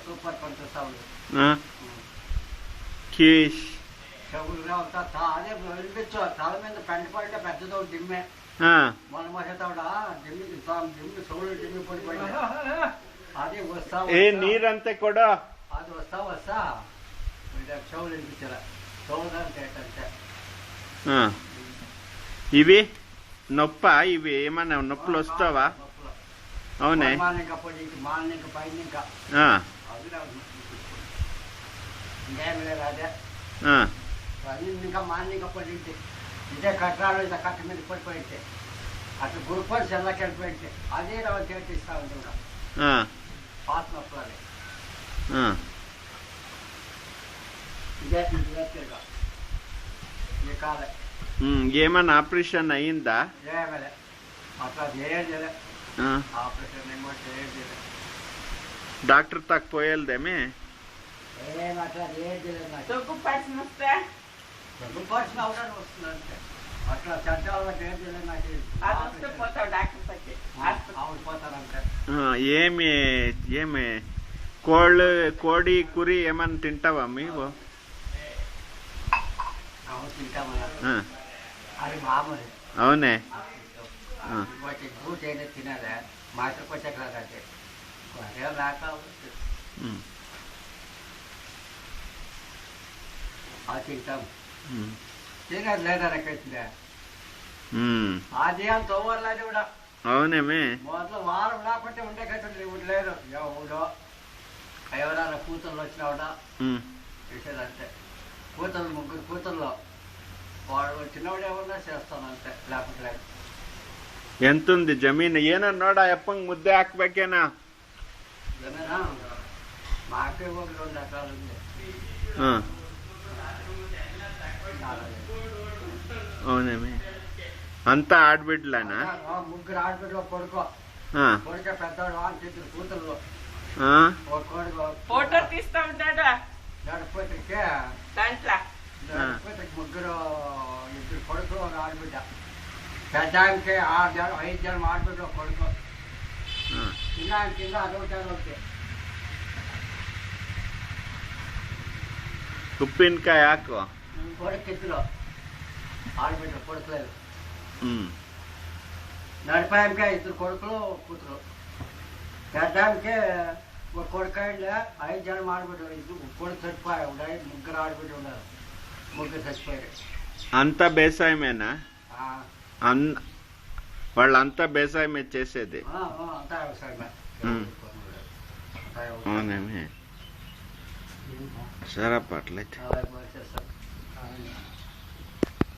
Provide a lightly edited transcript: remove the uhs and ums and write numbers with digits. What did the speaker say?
super పంపిస్తావు కిష్ చెవులుగా ఉంటా అదే వినిపించు తల మీద పెంట పడితే పెద్దదో దిమ్మె మన మహేతావుడా దిమ్మి దిమ్మి చెవులు దిమ్మి పొడి పడి అదే వస్తా ఏ నీరంతే కూడా అది వస్తా చెవులు వినిపించారా చెవులంటే ఇవి నొప్ప ఇవి ఏమన్నా నొప్పులు వస్తావా అవునే మాలిక పొడి మాలిక పైన ఇంకా ఇంకేమి లేదు అదే ఇంకా మాలిక పొడి ఇదే కట్టాలు ఇదే కట్ట మీద పడిపోయింటే అట్లా గురుపడి చెల్లకి వెళ్ళిపోయింటే అదే రవ్వ చేపిస్తా ఉంది కూడా పాత నొప్పులు అది ఇదే ఈ కాలే ఏమన్నా ఆపరేషన్ అయ్యిందా ఏమలే అట్లా చేయలే ఆపరేషన్ ఏమో చేయలేదు డాక్టర్ తక్ పోయేదేమే ఏం అట్లా చేయలేదు దగ్గు పర్సన్ వస్తే దగ్గు పర్సన్ అవడానికి వస్తుందంటే అట్లా చట్టాల చేయలేదు నాకు పోతావు డాక్టర్ పట్టి అవును పోతానంటే ఏమి కోడి కురి ఏమన్నా తింటావా మీరు అవును తింటామన్నా అది మామూలు అవునే బూట్ అయినా తినాలే మాటకు వచ్చేకలాదంటే అదే రాక అది తింటాం తినదు లేదా రకైతుందా అది అంత ఓవర్లాది కూడా అవునేమే మొదలు వారం లేకపోతే ఉండే కట్టు ఇప్పుడు లేదు ఎవడో ఎవరైనా కూతుర్లు వచ్చినావుడా చేసేది అంతే కూతురు ముగ్గురు కూతుర్లో వాడు చిన్నవాడు ఏమన్నా చేస్తాను అంతే లేకపోతే లేదు ఎంత ఉంది జమీన్ ఏನ ನೋಡ ಅಪ್ಪಂಗ್ ಮುದ್ದೆ ಹಾಕ್ಬೇಕೇನಾ జమీనా మాకే ఒక 2 ఎకరాలు ఉంది అవునేమి అంతా ఆడబిడ్డలేనా ముగ్గురు ఆడబిడ్డలో కొడుకే పెద్దవాడు వాళ్ళ కూతుర్లో ఒక కొడుకు ఫోటో తీస్తా ఉంటాడా నడిపోతే దాంట్లో ముగ్గురు ఇద్దరు కొడుకు ఒక ఆడబిడ్డ పెద్దానికి 6 జనం 5 జనం ఆడబిడ్డ కొడుకు చిన్న కింద అదొకటి ఉప్పినకాయ ಹಾಕು కొడుకు ఇద్దరు ఆడబిడ్డ కొడుకులేదు నడిపాయంకే 2 కొడుకులు కూతురు పెద్దానికి ఒక కొడుకాయలే 5 జనం ఆడబిడ్డ కొడుకు చచ్చిపోయా ఉన్నాయి ముగ్గురు ఆడబిడ్డ ఉన్నారు ముగ్గురు చచ్చిపోయారు అంతా బేసాయమేనా వాళ్ళంతా బేసాయమే చేసేది అంతా వ్యవసాయమే అవునేమి సరే అట్లయితే